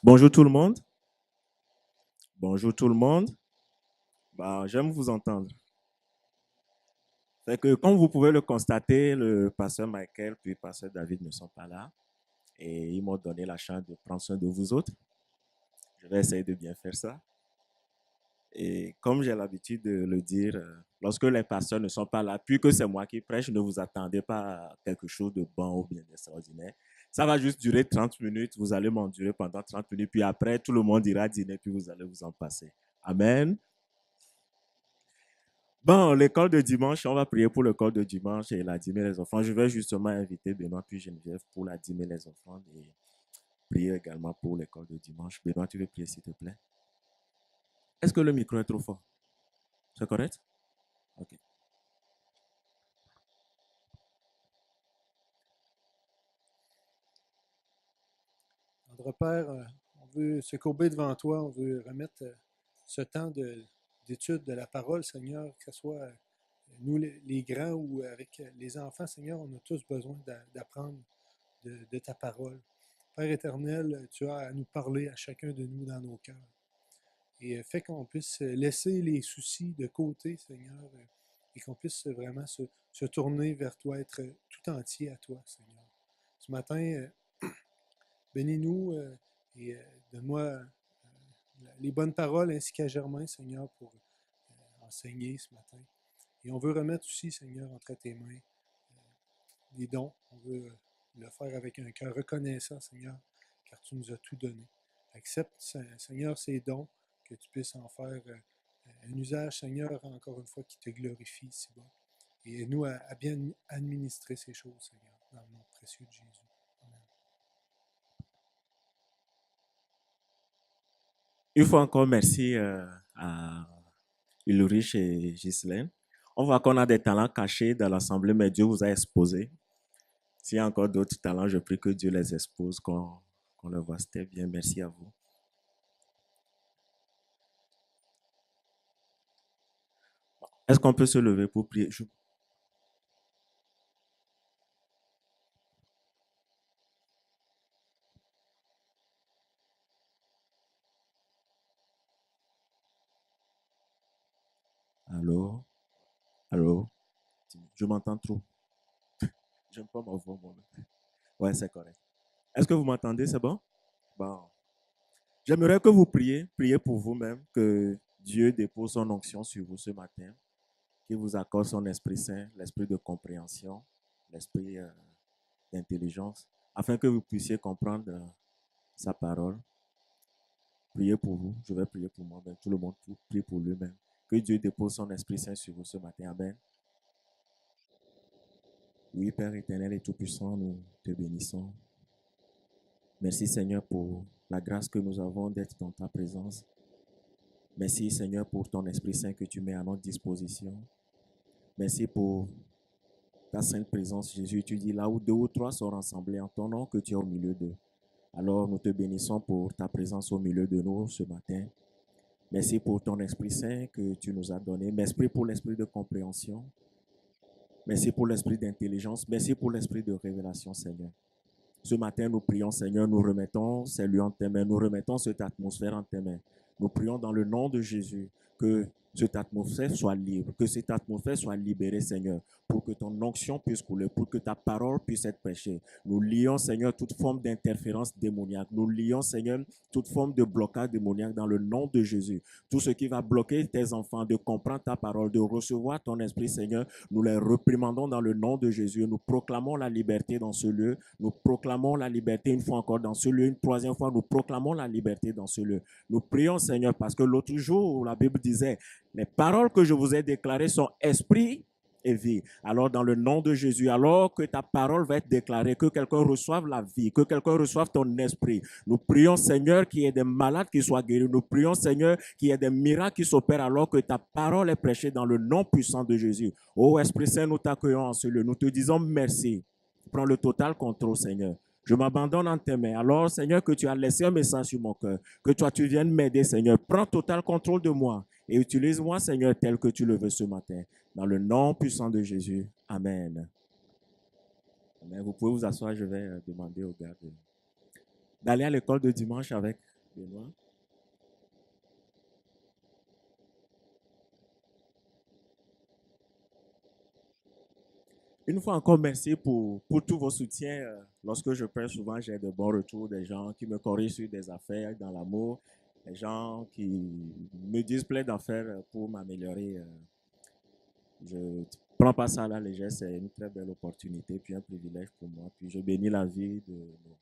Bonjour tout le monde. Bonjour tout le monde. J'aime vous entendre. C'est que comme vous pouvez le constater, le pasteur Michael puis le pasteur David ne sont pas là et ils m'ont donné la chance de prendre soin de vous autres. Je vais essayer de bien faire ça. Et comme j'ai l'habitude de le dire, lorsque les pasteurs ne sont pas là, puis que c'est moi qui prêche, ne vous attendez pas à quelque chose de bon ou bien d'extraordinaire. Ça va juste durer 30 minutes, vous allez m'endurer pendant 30 minutes, puis après, tout le monde ira dîner, puis vous allez vous en passer. Amen. Bon, l'école de dimanche, on va prier pour l'école de dimanche et la dîmer les enfants. Je vais justement inviter Benoît puis Geneviève pour la dîmer les enfants et prier également pour l'école de dimanche. Benoît, tu veux prier s'il te plaît? Est-ce que le micro est trop fort? C'est correct? Ok. Notre Père, on veut se courber devant toi, on veut remettre ce temps d'étude de la parole, Seigneur, que ce soit nous les grands ou avec les enfants, Seigneur, on a tous besoin d'apprendre de ta parole. Père éternel, tu as à nous parler à chacun de nous dans nos cœurs. Et fais qu'on puisse laisser les soucis de côté, Seigneur, et qu'on puisse vraiment se tourner vers toi, être tout entier à toi, Seigneur. Ce matin, bénis-nous et donne-moi les bonnes paroles ainsi qu'à Germain, Seigneur, pour enseigner ce matin. Et on veut remettre aussi, Seigneur, entre tes mains les dons. On veut le faire avec un cœur reconnaissant, Seigneur, car tu nous as tout donné. Accepte, Seigneur, ces dons, que tu puisses en faire un usage, Seigneur, encore une fois, qui te glorifie ici-bas. Et nous à bien administrer ces choses, Seigneur, dans le nom précieux de Jésus. Amen. Une fois encore, merci à Ulrich et Ghislaine. On voit qu'on a des talents cachés dans l'assemblée, mais Dieu vous a exposé. S'il y a encore d'autres talents, je prie que Dieu les expose, qu'on le voit. C'était bien. Merci à vous. Est-ce qu'on peut se lever pour prier? Allô? Allô? Je m'entends trop. J'aime pas ma voix moi-même. Ouais, c'est correct. Est-ce que vous m'entendez? C'est bon? Bon. J'aimerais que vous priez pour vous-même, que Dieu dépose son onction sur vous ce matin, qu'il vous accorde son Esprit Saint, l'esprit de compréhension, l'esprit d'intelligence, afin que vous puissiez comprendre sa parole. Priez pour vous, je vais prier pour moi, mais tout le monde prie pour lui-même. Que Dieu dépose son Esprit Saint sur vous ce matin. Amen. Oui, Père éternel et tout-puissant, nous te bénissons. Merci Seigneur pour la grâce que nous avons d'être dans ta présence. Merci Seigneur pour ton Esprit Saint que tu mets à notre disposition. Merci pour ta sainte présence, Jésus. Tu dis là où deux ou trois sont rassemblés en ton nom, que tu es au milieu d'eux. Alors nous te bénissons pour ta présence au milieu de nous ce matin. Merci pour ton Esprit Saint que tu nous as donné. Merci pour l'esprit de compréhension. Merci pour l'esprit d'intelligence. Merci pour l'esprit de révélation, Seigneur. Ce matin, nous prions, Seigneur, nous remettons ces lieux en tes mains, nous remettons cette atmosphère en tes mains. Nous prions dans le nom de Jésus que cette atmosphère soit libre, que cette atmosphère soit libérée, Seigneur, pour que ton onction puisse couler, pour que ta parole puisse être prêchée. Nous lions, Seigneur, toute forme d'interférence démoniaque. Nous lions, Seigneur, toute forme de blocage démoniaque dans le nom de Jésus. Tout ce qui va bloquer tes enfants de comprendre ta parole, de recevoir ton esprit, Seigneur, nous les reprimandons dans le nom de Jésus. Nous proclamons la liberté dans ce lieu. Nous proclamons la liberté une fois encore dans ce lieu. Une troisième fois, nous proclamons la liberté dans ce lieu. Nous prions, Seigneur, parce que l'autre jour, la Bible disait, les paroles que je vous ai déclarées sont esprit et vie. Alors, dans le nom de Jésus, alors que ta parole va être déclarée, que quelqu'un reçoive la vie, que quelqu'un reçoive ton esprit. Nous prions, Seigneur, qu'il y ait des malades qui soient guéris. Nous prions, Seigneur, qu'il y ait des miracles qui s'opèrent alors que ta parole est prêchée dans le nom puissant de Jésus. Ô Esprit Saint, nous t'accueillons en ce lieu. Nous te disons merci. Prends le total contrôle, Seigneur. Je m'abandonne en tes mains. Alors, Seigneur, que tu as laissé un message sur mon cœur, que toi, tu viennes m'aider, Seigneur. Prends total contrôle de moi et utilise-moi, Seigneur, tel que tu le veux ce matin. Dans le nom puissant de Jésus. Amen. Amen. Vous pouvez vous asseoir, je vais demander aux gars d'aller à l'école de dimanche avec Benoît. Une fois encore, merci pour tous vos soutiens. Lorsque je prêche, souvent, j'ai de bons retours des gens qui me corrigent sur des affaires dans l'amour, des gens qui me disent plein d'affaires pour m'améliorer. Je ne prends pas ça à la légère, c'est une très belle opportunité, puis un privilège pour moi. Puis je bénis la vie de nos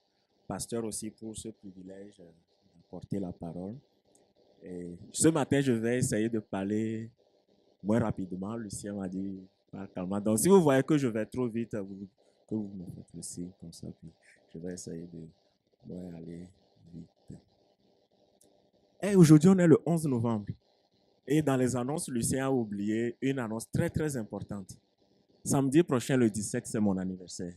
pasteurs aussi pour ce privilège de porter la parole. Et ce matin, je vais essayer de parler moins rapidement. Lucien m'a dit, parle calmement. Donc, si vous voyez que je vais trop vite, que vous me faites le signe comme ça, puis je vais essayer de aller vite. Et aujourd'hui, on est le 11 novembre. Et dans les annonces, Lucien a oublié une annonce très, très importante. Samedi prochain, le 17, c'est mon anniversaire.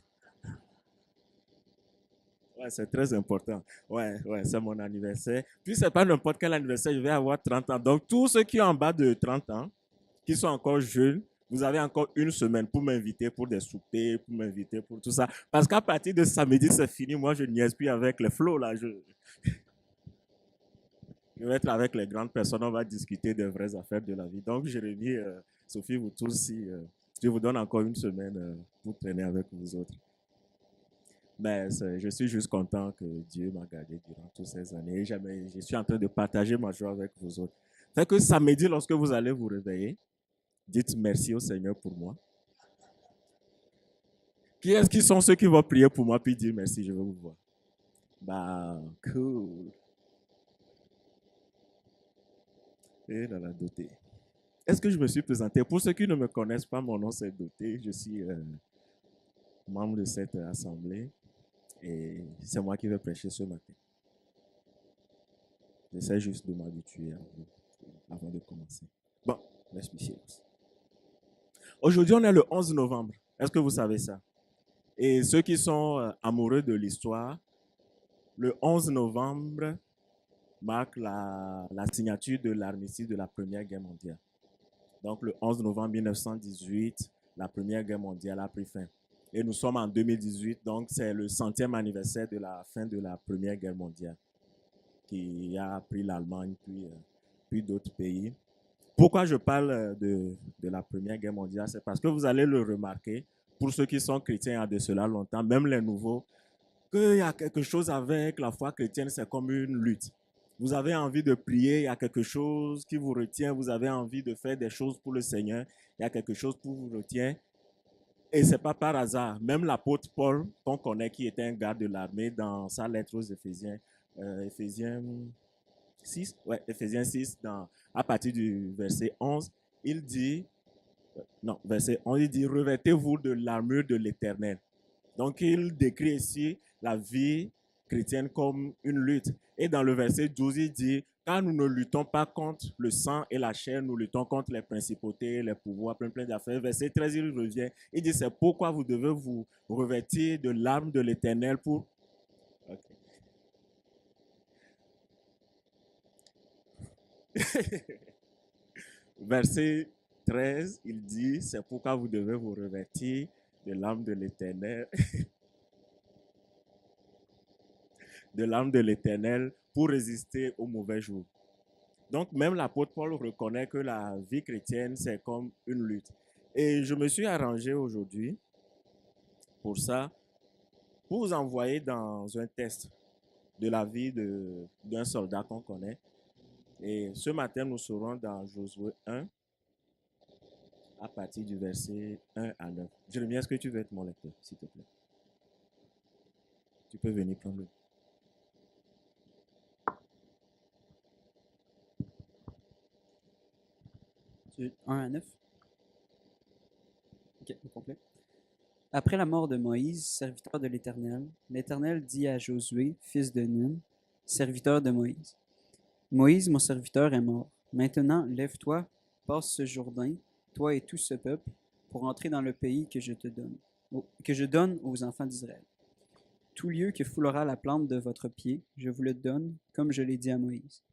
Ouais, c'est très important. Ouais, c'est mon anniversaire. Puis, c'est pas n'importe quel anniversaire, je vais avoir 30 ans. Donc, tous ceux qui sont en bas de 30 ans, qui sont encore jeunes, vous avez encore une semaine pour m'inviter pour des soupers, pour m'inviter pour tout ça. Parce qu'à partir de samedi, c'est fini. Moi, je niaise plus avec les flots, là. Je vais être avec les grandes personnes. On va discuter des vraies affaires de la vie. Donc, Jérémie, Sophie, vous tous, si je vous donne encore une semaine pour traîner avec vous autres. Mais je suis juste content que Dieu m'a gardé durant toutes ces années. Je suis en train de partager ma joie avec vous autres. Fait que samedi, lorsque vous allez vous réveiller, dites merci au Seigneur pour moi. Qui sont ceux qui vont prier pour moi puis dire merci, je veux vous voir? Bah, cool. Et là, la Doté. Est-ce que je me suis présenté? Pour ceux qui ne me connaissent pas, mon nom c'est Doté. Je suis membre de cette assemblée et c'est moi qui vais prêcher ce matin. J'essaie juste de m'habituer avant de commencer. Bon, let's be serious. Aujourd'hui, on est le 11 novembre. Est-ce que vous savez ça? Et ceux qui sont amoureux de l'histoire, le 11 novembre marque la signature de l'armistice de la Première Guerre mondiale. Donc, le 11 novembre 1918, la Première Guerre mondiale a pris fin. Et nous sommes en 2018, donc c'est le 100e anniversaire de la fin de la Première Guerre mondiale qui a pris l'Allemagne, puis d'autres pays. Pourquoi je parle de la Première Guerre mondiale? C'est parce que vous allez le remarquer, pour ceux qui sont chrétiens il y a de cela longtemps, même les nouveaux, qu'il y a quelque chose avec la foi chrétienne, c'est comme une lutte. Vous avez envie de prier, il y a quelque chose qui vous retient, vous avez envie de faire des choses pour le Seigneur, il y a quelque chose qui vous retient. Et ce n'est pas par hasard. Même l'apôtre Paul, qu'on connaît, qui était un garde de l'armée, dans sa lettre aux Éphésiens, Éphésiens 6, Éphésiens 6, à partir du verset 11, il dit, verset 11, il dit, revêtez-vous de l'armure de l'Éternel. Donc, il décrit ici la vie chrétienne comme une lutte. Et dans le verset 12, il dit, car nous ne luttons pas contre le sang et la chair, nous luttons contre les principautés, les pouvoirs, plein d'affaires. Verset 13, il revient. Il dit, c'est pourquoi vous devez vous revêtir de l'arme de l'Éternel pour... Okay. Verset 13, il dit, c'est pourquoi vous devez vous revêtir de l'arme de l'Éternel. De l'arme de l'Éternel pour résister aux mauvais jours. Donc, même l'apôtre Paul reconnaît que la vie chrétienne, c'est comme une lutte. Et je me suis arrangé aujourd'hui pour ça, pour vous envoyer dans un test de la vie d'un soldat qu'on connaît. Et ce matin, nous serons dans Josué 1, à partir du verset 1 à 9. Jérémie, est-ce que tu veux être mon lecteur, s'il te plaît? Tu peux venir prendre le... Du 1 à 9? Ok, au complet. Après la mort de Moïse, serviteur de l'Éternel, l'Éternel dit à Josué, fils de Nun, serviteur de Moïse, Moïse, mon serviteur, est mort. Maintenant, lève-toi, passe ce Jourdain, toi et tout ce peuple, pour entrer dans le pays que je donne aux enfants d'Israël. Tout lieu que foulera la plante de votre pied, je vous le donne, comme je l'ai dit à Moïse.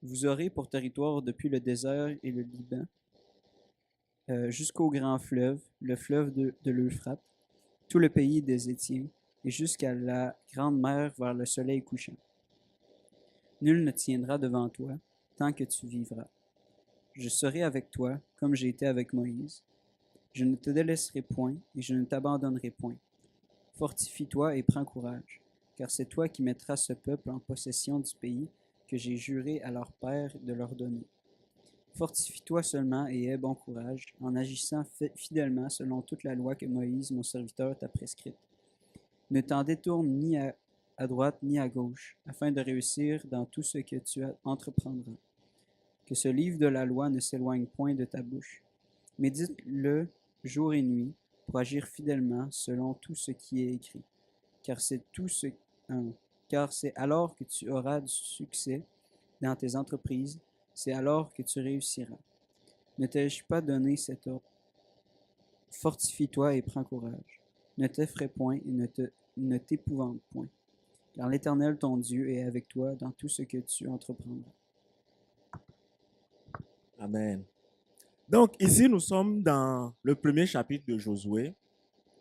Vous aurez pour territoire depuis le désert et le Liban, jusqu'au grand fleuve, le fleuve de l'Euphrate, tout le pays des Hétiens, et jusqu'à la grande mer vers le soleil couchant. Nul ne tiendra devant toi tant que tu vivras. Je serai avec toi comme j'ai été avec Moïse. Je ne te délaisserai point et je ne t'abandonnerai point. Fortifie-toi et prends courage, car c'est toi qui mettras ce peuple en possession du pays que j'ai juré à leur père de leur donner. Fortifie-toi seulement et aie bon courage, en agissant fidèlement selon toute la loi que Moïse, mon serviteur, t'a prescrite. Ne t'en détourne ni à droite ni à gauche, afin de réussir dans tout ce que tu entreprendras. Que ce livre de la loi ne s'éloigne point de ta bouche. Médite-le jour et nuit, pour agir fidèlement selon tout ce qui est écrit. Car c'est alors que tu auras du succès dans tes entreprises, c'est alors que tu réussiras. Ne t'ai-je pas donné cet ordre? Fortifie-toi et prends courage. Ne t'effraie point et ne t'épouvante point. Car l'Éternel ton Dieu est avec toi dans tout ce que tu entreprendras. Amen. Donc ici, nous sommes dans le premier chapitre de Josué.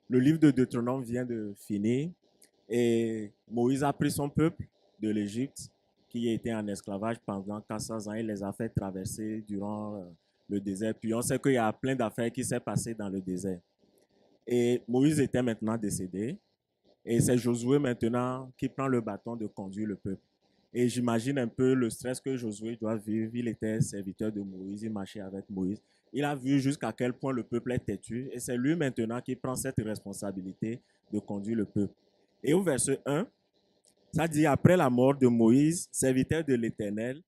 Le livre de Deutéronome vient de finir et Moïse a pris son peuple de l'Égypte qui était en esclavage pendant 400 ans. Il les a fait traverser durant le désert. Puis on sait qu'il y a plein d'affaires qui s'est passé dans le désert. Et Moïse était maintenant décédé. Et c'est Josué maintenant qui prend le bâton de conduire le peuple. Et j'imagine un peu le stress que Josué doit vivre. Il était serviteur de Moïse, il marchait avec Moïse. Il a vu jusqu'à quel point le peuple est têtu. Et c'est lui maintenant qui prend cette responsabilité de conduire le peuple. Et au verset 1, ça dit, après la mort de Moïse, serviteur de l'Éternel,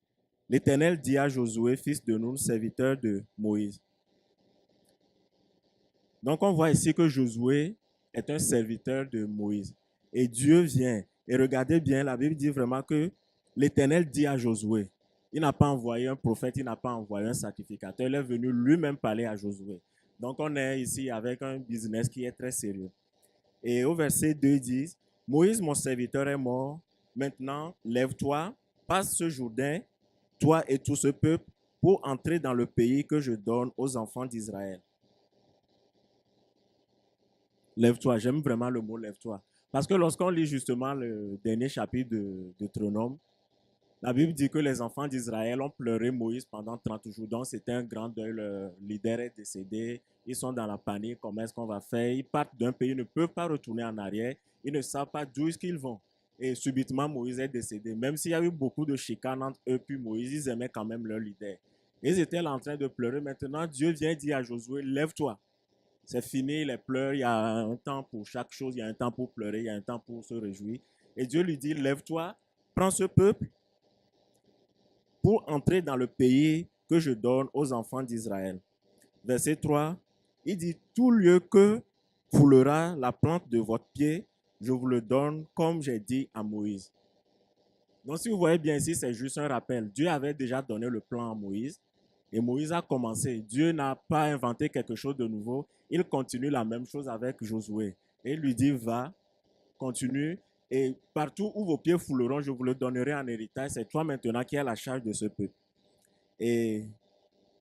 l'Éternel dit à Josué, fils de Nun, serviteur de Moïse. Donc on voit ici que Josué est un serviteur de Moïse. Et Dieu vient. Et regardez bien, la Bible dit vraiment que l'Éternel dit à Josué. Il n'a pas envoyé un prophète, il n'a pas envoyé un sacrificateur. Il est venu lui-même parler à Josué. Donc on est ici avec un business qui est très sérieux. Et au verset 2, il dit, Moïse, mon serviteur, est mort. Maintenant, lève-toi, passe ce Jourdain, toi et tout ce peuple, pour entrer dans le pays que je donne aux enfants d'Israël. Lève-toi, j'aime vraiment le mot lève-toi. Parce que lorsqu'on lit justement le dernier chapitre de Deutéronome, la Bible dit que les enfants d'Israël ont pleuré Moïse pendant 30 jours. Donc c'était un grand deuil, le leader est décédé, ils sont dans la panique, comment est-ce qu'on va faire? Ils partent d'un pays, ils ne peuvent pas retourner en arrière, ils ne savent pas d'où est-ce qu'ils vont. Et subitement, Moïse est décédé. Même s'il y a eu beaucoup de chicanes entre eux puis Moïse, ils aimaient quand même leur leader. Ils étaient là en train de pleurer. Maintenant, Dieu vient dire à Josué, lève-toi. C'est fini, les pleurs, il y a un temps pour chaque chose, il y a un temps pour pleurer, il y a un temps pour se réjouir. Et Dieu lui dit, lève-toi, prends ce peuple pour entrer dans le pays que je donne aux enfants d'Israël. Verset 3, il dit, tout lieu que foulera la plante de votre pied, je vous le donne comme j'ai dit à Moïse. Donc si vous voyez bien ici, c'est juste un rappel. Dieu avait déjà donné le plan à Moïse. Et Moïse a commencé. Dieu n'a pas inventé quelque chose de nouveau. Il continue la même chose avec Josué. Et il lui dit, va, continue. Et partout où vos pieds fouleront, je vous le donnerai en héritage. C'est toi maintenant qui as la charge de ce peuple. Et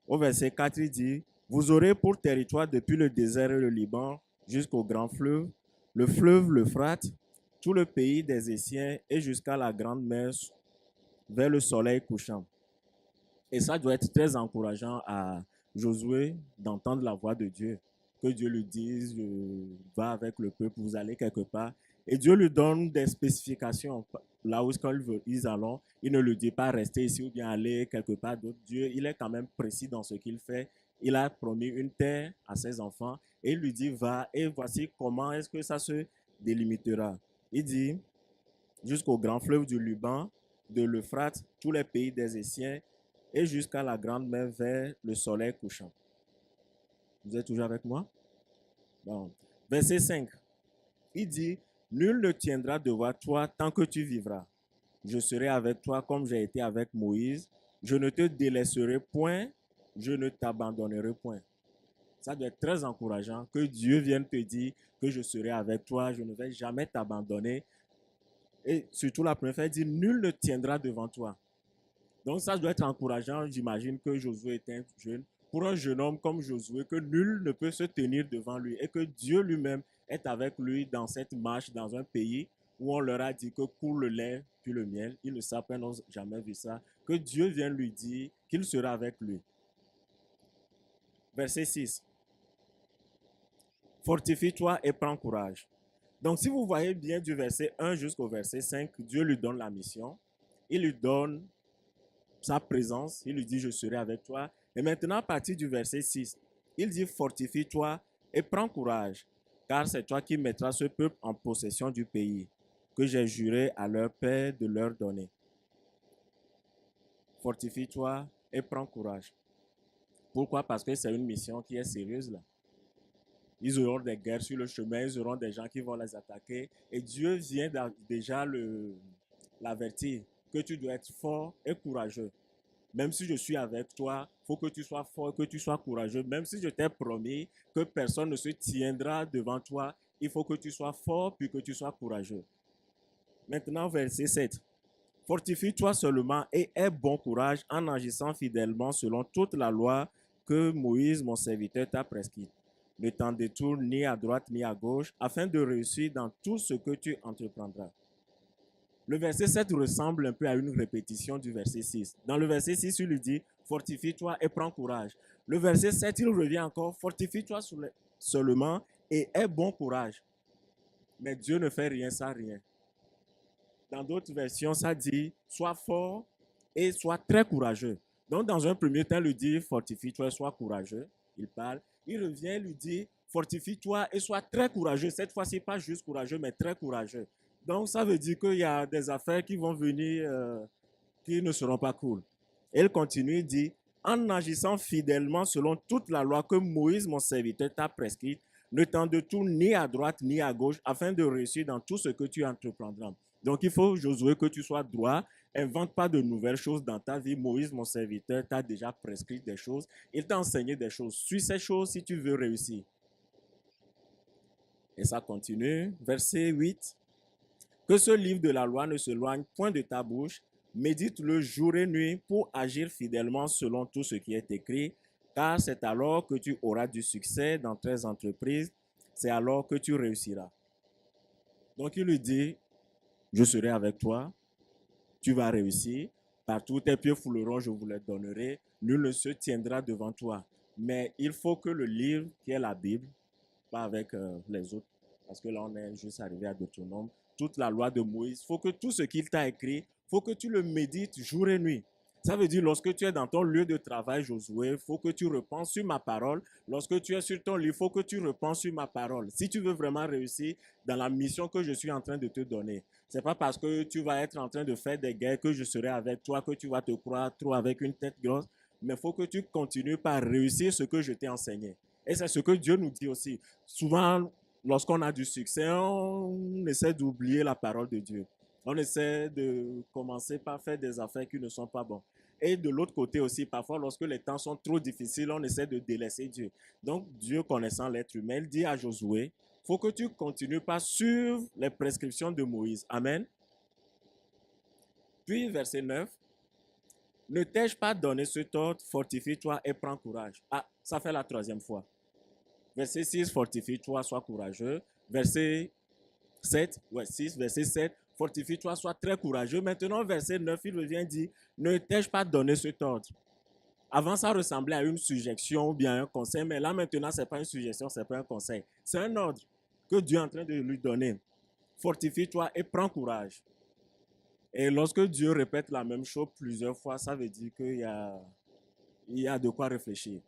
au verset 4, il dit, vous aurez pour territoire depuis le désert et le Liban jusqu'au grand fleuve, l'Euphrate, tout le pays des Essiens et jusqu'à la grande mer vers le soleil couchant. Et ça doit être très encourageant à Josué d'entendre la voix de Dieu. Que Dieu lui dise, va avec le peuple, vous allez quelque part. Et Dieu lui donne des spécifications. Là où ils allons, il ne lui dit pas rester ici ou bien aller quelque part d'autre. Dieu, il est quand même précis dans ce qu'il fait. Il a promis une terre à ses enfants et il lui dit va et voici comment est-ce que ça se délimitera. Il dit jusqu'au grand fleuve du Liban, de l'Euphrate, tous les pays des Essiens et jusqu'à la grande mer vers le soleil couchant. Vous êtes toujours avec moi? Bon. Verset 5. Il dit, nul ne tiendra devant toi tant que tu vivras. Je serai avec toi comme j'ai été avec Moïse. Je ne te délaisserai point, je ne t'abandonnerai point. Ça doit être très encourageant que Dieu vienne te dire que je serai avec toi, je ne vais jamais t'abandonner. Et surtout la première fois, il dit, nul ne tiendra devant toi. Donc ça doit être encourageant. J'imagine que Josué était jeune. Pour un jeune homme comme Josué, que nul ne peut se tenir devant lui et que Dieu lui-même est avec lui dans cette marche dans un pays où on leur a dit que coule le lait puis le miel. Ils ne savent pas, n'ont jamais vu ça. Que Dieu vient lui dire qu'il sera avec lui. Verset 6. Fortifie-toi et prends courage. Donc, si vous voyez bien du verset 1 jusqu'au verset 5, Dieu lui donne la mission. Il lui donne sa présence. Il lui dit, je serai avec toi. Et maintenant, à partir du verset 6, il dit, fortifie-toi et prends courage, car c'est toi qui mettras ce peuple en possession du pays que j'ai juré à leur père de leur donner. Fortifie-toi et prends courage. Pourquoi? Parce que c'est une mission qui est sérieuse là. Ils auront des guerres sur le chemin, ils auront des gens qui vont les attaquer. Et Dieu vient déjà l'avertir que tu dois être fort et courageux. Même si je suis avec toi, il faut que tu sois fort, que tu sois courageux. Même si je t'ai promis que personne ne se tiendra devant toi, il faut que tu sois fort puis que tu sois courageux. Maintenant, verset 7. Fortifie-toi seulement et aie bon courage en agissant fidèlement selon toute la loi que Moïse, mon serviteur, t'a prescrite. Ne t'en détourne ni à droite ni à gauche, afin de réussir dans tout ce que tu entreprendras. Le verset 7 ressemble un peu à une répétition du verset 6. Dans le verset 6, il lui dit, fortifie-toi et prends courage. Le verset 7, il revient encore, fortifie-toi seulement et aie bon courage. Mais Dieu ne fait rien sans rien. Dans d'autres versions, ça dit, sois fort et sois très courageux. Donc, dans un premier temps, il lui dit, fortifie-toi et sois courageux. Il parle. Il revient, il lui dit, fortifie-toi et sois très courageux. Cette fois-ci, pas juste courageux, mais très courageux. Donc, ça veut dire qu'il y a des affaires qui vont venir qui ne seront pas cool. Et il continue, il dit, en agissant fidèlement selon toute la loi que Moïse, mon serviteur, t'a prescrite, ne t'en détourne ni à droite ni à gauche, afin de réussir dans tout ce que tu entreprendras. Donc, il faut, Josué, que tu sois droit. Invente pas de nouvelles choses dans ta vie. Moïse, mon serviteur, t'a déjà prescrit des choses. Il t'a enseigné des choses. Suis ces choses si tu veux réussir. Et ça continue. Verset 8. Que ce livre de la loi ne s'éloigne point de ta bouche. Médite-le jour et nuit pour agir fidèlement selon tout ce qui est écrit, car c'est alors que tu auras du succès dans tes entreprises. C'est alors que tu réussiras. Donc il lui dit, je serai avec toi, tu vas réussir. Partout tes pieds fouleront, je vous les donnerai. Nul ne se tiendra devant toi. Mais il faut que le livre, qui est la Bible, pas avec les autres, parce que là on est juste arrivé à Deutéronome, toute la loi de Moïse, il faut que tout ce qu'il t'a écrit, il faut que tu le médites jour et nuit. Ça veut dire, lorsque tu es dans ton lieu de travail, Josué, il faut que tu repenses sur ma parole. Lorsque tu es sur ton lit, il faut que tu repenses sur ma parole. Si tu veux vraiment réussir dans la mission que je suis en train de te donner, ce n'est pas parce que tu vas être en train de faire des guerres que je serai avec toi, que tu vas te croire trop avec une tête grosse, mais il faut que tu continues par réussir ce que je t'ai enseigné. Et c'est ce que Dieu nous dit aussi. Souvent, lorsqu'on a du succès, on essaie d'oublier la parole de Dieu. On essaie de commencer par faire des affaires qui ne sont pas bonnes. Et de l'autre côté aussi, parfois, lorsque les temps sont trop difficiles, on essaie de délaisser Dieu. Donc, Dieu, connaissant l'être humain, il dit à Josué, il faut que tu continues par suivre les prescriptions de Moïse. Amen. Puis, verset 9, ne t'ai-je pas donné cet ordre, fortifie-toi et prends courage. Ah, ça fait la troisième fois. Verset 6, fortifie-toi, sois courageux. Verset 7, ouais, 6, verset 7, fortifie-toi, sois très courageux. Maintenant, verset 9, il revient dire, ne t'ai-je pas donné cet ordre. Avant, ça ressemblait à une suggestion ou bien un conseil, mais là, maintenant, ce n'est pas une suggestion, ce n'est pas un conseil. C'est un ordre que Dieu est en train de lui donner. Fortifie-toi et prends courage. Et lorsque Dieu répète la même chose plusieurs fois, ça veut dire qu'il y a de quoi réfléchir.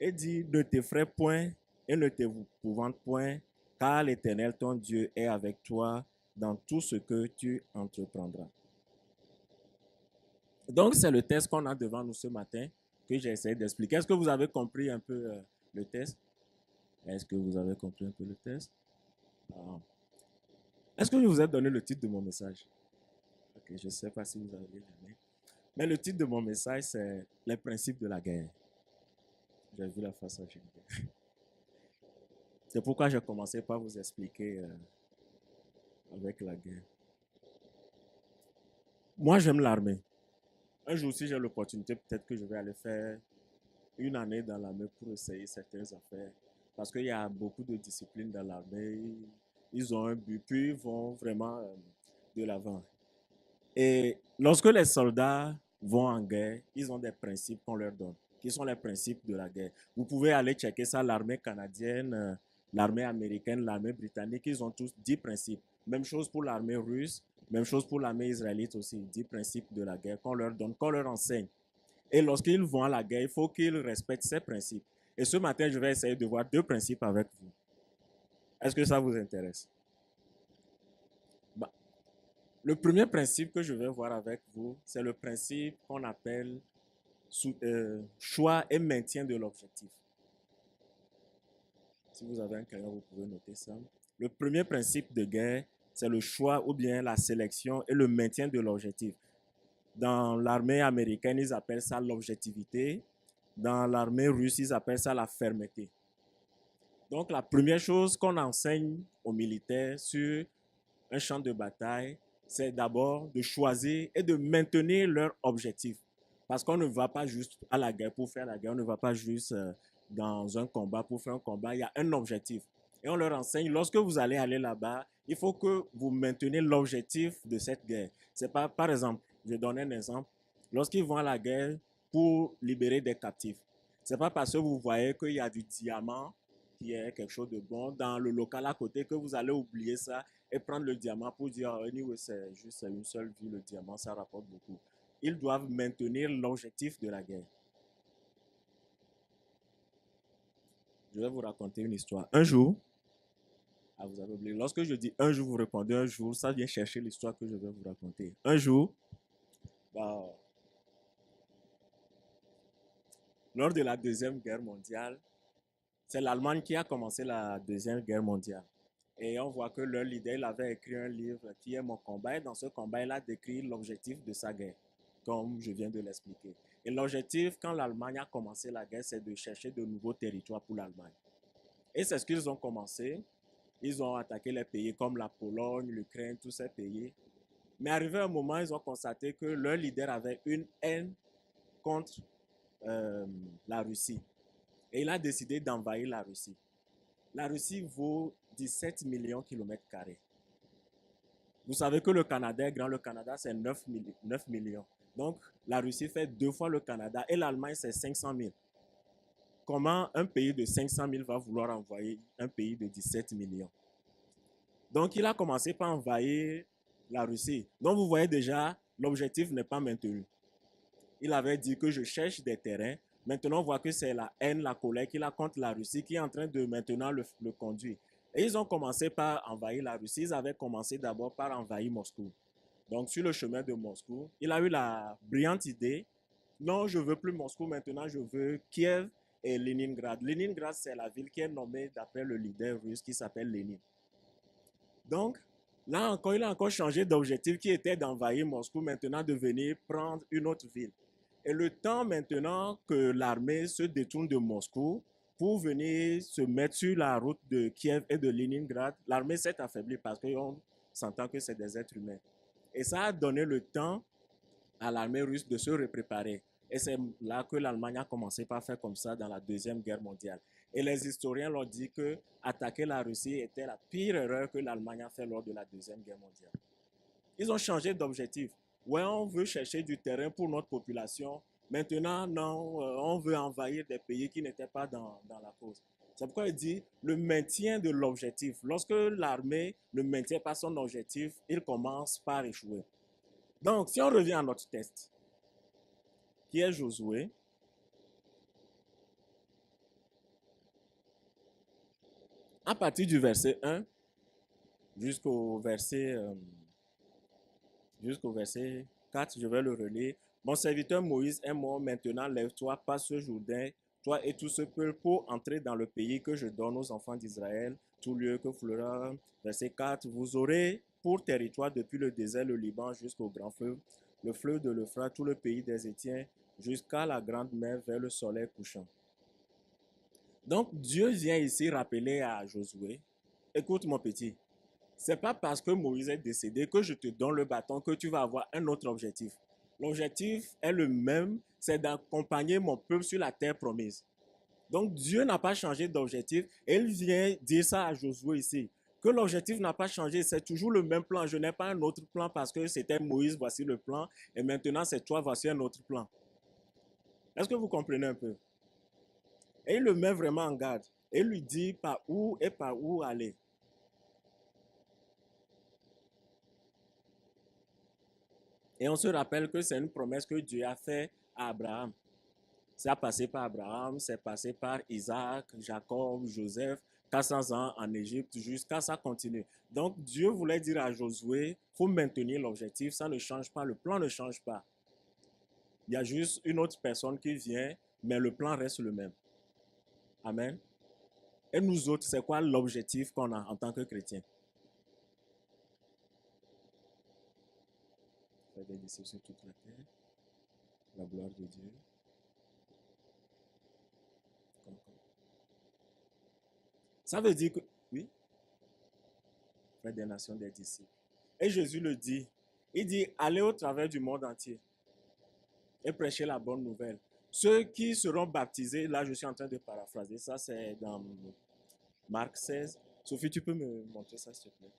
Et dit, ne t'effraie point et ne t'épouvante point, car l'Éternel, ton Dieu, est avec toi dans tout ce que tu entreprendras. Donc, c'est le test qu'on a devant nous ce matin que j'ai essayé d'expliquer. Est-ce que vous avez compris un peu le test? Est-ce que vous avez compris un peu le test? Ah. Est-ce que je vous ai donné le titre de mon message? Ok, je ne sais pas si vous avez aimé. Mais le titre de mon message, c'est les principes de la guerre. J'ai vu la face à Geneviève. C'est pourquoi j'ai commencé par vous expliquer avec la guerre. Moi, j'aime l'armée. Un jour, si j'ai l'opportunité, peut-être que je vais aller faire une année dans l'armée pour essayer certaines affaires. Parce qu'il y a beaucoup de disciplines dans l'armée. ils ont un but, puis ils vont vraiment de l'avant. Et lorsque les soldats vont en guerre, ils ont des principes qu'on leur donne, qui sont les principes de la guerre. Vous pouvez aller checker ça, l'armée canadienne, l'armée américaine, l'armée britannique, ils ont tous 10 principes. Même chose pour l'armée russe, même chose pour l'armée israélite aussi, 10 principes de la guerre qu'on leur donne, qu'on leur enseigne. Et lorsqu'ils vont à la guerre, il faut qu'ils respectent ces principes. Et ce matin, je vais essayer de voir 2 principes avec vous. Est-ce que ça vous intéresse? Bah, le premier principe que je vais voir avec vous, c'est le principe qu'on appelle choix et maintien de l'objectif. Si vous avez un crayon, vous pouvez noter ça. Le premier principe de guerre, c'est le choix ou bien la sélection et le maintien de l'objectif. Dans l'armée américaine, ils appellent ça l'objectivité. Dans l'armée russe, ils appellent ça la fermeté. Donc, la première chose qu'on enseigne aux militaires sur un champ de bataille, c'est d'abord de choisir et de maintenir leur objectif. Parce qu'on ne va pas juste à la guerre pour faire la guerre, on ne va pas juste dans un combat pour faire un combat, il y a un objectif. Et on leur enseigne, lorsque vous allez aller là-bas, il faut que vous maintenez l'objectif de cette guerre. C'est pas, par exemple, je donne un exemple, lorsqu'ils vont à la guerre pour libérer des captifs, c'est pas parce que vous voyez qu'il y a du diamant qui est quelque chose de bon dans le local à côté que vous allez oublier ça et prendre le diamant pour dire, anyway, c'est juste une seule vie, le diamant, ça rapporte beaucoup. Ils doivent maintenir l'objectif de la guerre. Je vais vous raconter une histoire. Un jour, vous avez oublié, lorsque je dis un jour, vous répondez un jour, ça vient chercher l'histoire que je vais vous raconter. Un jour, lors de la Deuxième Guerre mondiale, c'est l'Allemagne qui a commencé la Deuxième Guerre mondiale. Et on voit que leur leader, il avait écrit un livre qui est Mon combat. Et dans ce combat, il a décrit l'objectif de sa guerre, comme je viens de l'expliquer. Et l'objectif, quand l'Allemagne a commencé la guerre, c'est de chercher de nouveaux territoires pour l'Allemagne. Et c'est ce qu'ils ont commencé. Ils ont attaqué les pays comme la Pologne, l'Ukraine, tous ces pays. Mais arrivé un moment, ils ont constaté que leur leader avait une haine contre la Russie. Et il a décidé d'envahir la Russie. La Russie vaut 17 millions de kilomètres carrés. Vous savez que le Canada est grand, le Canada c'est 9 millions. Donc la Russie fait 2 fois le Canada et l'Allemagne c'est 500 000. Comment un pays de 500 000 va vouloir envahir un pays de 17 millions? Donc il a commencé par envahir la Russie. Donc vous voyez déjà, l'objectif n'est pas maintenu. Il avait dit que je cherche des terrains. Maintenant, on voit que c'est la haine, la colère qu'il a contre la Russie qui est en train de maintenant le conduire. Et ils ont commencé par envahir la Russie. Ils avaient commencé d'abord par envahir Moscou. Donc, sur le chemin de Moscou, il a eu la brillante idée, non, je ne veux plus Moscou, maintenant je veux Kiev et Leningrad. Leningrad, c'est la ville qui est nommée d'après le leader russe qui s'appelle Lénine. Donc, là encore, il a encore changé d'objectif qui était d'envahir Moscou, maintenant de venir prendre une autre ville. Et le temps maintenant que l'armée se détourne de Moscou pour venir se mettre sur la route de Kiev et de Leningrad, l'armée s'est affaiblie parce qu'on s'entend que c'est des êtres humains. Et ça a donné le temps à l'armée russe de se repréparer. Et c'est là que l'Allemagne a commencé par faire comme ça dans la Deuxième Guerre mondiale. Et les historiens l'ont dit que attaquer la Russie était la pire erreur que l'Allemagne a fait lors de la Deuxième Guerre mondiale. Ils ont changé d'objectif. Ouais, on veut chercher du terrain pour notre population. Maintenant, non, on veut envahir des pays qui n'étaient pas dans la cause. C'est pourquoi il dit le maintien de l'objectif. Lorsque l'armée ne maintient pas son objectif, il commence par échouer. Donc, si on revient à notre texte, qui est Josué, à partir du verset 1 jusqu'au verset 4, je vais le relire. Mon serviteur Moïse est mort, maintenant lève-toi, passe ce Jourdain, toi et tout ce peuple, pour entrer dans le pays que je donne aux enfants d'Israël, tout lieu que fleura. Verset 4, vous aurez pour territoire depuis le désert, le Liban, jusqu'au grand fleuve, le fleuve de l'Euphrate, tout le pays des Étiens, jusqu'à la grande mer vers le soleil couchant. Donc Dieu vient ici rappeler à Josué, écoute mon petit, c'est pas parce que Moïse est décédé que je te donne le bâton que tu vas avoir un autre objectif. L'objectif est le même, c'est d'accompagner mon peuple sur la terre promise. Donc Dieu n'a pas changé d'objectif et il vient dire ça à Josué ici. que l'objectif n'a pas changé, c'est toujours le même plan. Je n'ai pas un autre plan parce que c'était Moïse, voici le plan, et maintenant c'est toi, voici un autre plan. Est-ce que vous comprenez un peu? Et il le met vraiment en garde. Et il lui dit par où aller. Et on se rappelle que c'est une promesse que Dieu a faite à Abraham. Ça a passé par Abraham, c'est passé par Isaac, Jacob, Joseph, 400 ans en Égypte, jusqu'à ça continue. Donc Dieu voulait dire à Josué, il faut maintenir l'objectif, ça ne change pas, le plan ne change pas. Il y a juste une autre personne qui vient, mais le plan reste le même. Amen. Et nous autres, c'est quoi l'objectif qu'on a en tant que chrétiens? Faire des disciples sur toute la terre, la gloire de Dieu. Ça veut dire que, oui, faire des nations des disciples. Et Jésus le dit, il dit, allez au travers du monde entier et prêchez la bonne nouvelle. Ceux qui seront baptisés, là je suis en train de paraphraser, ça c'est dans Marc 16. Sophie, tu peux me montrer ça s'il te plaît?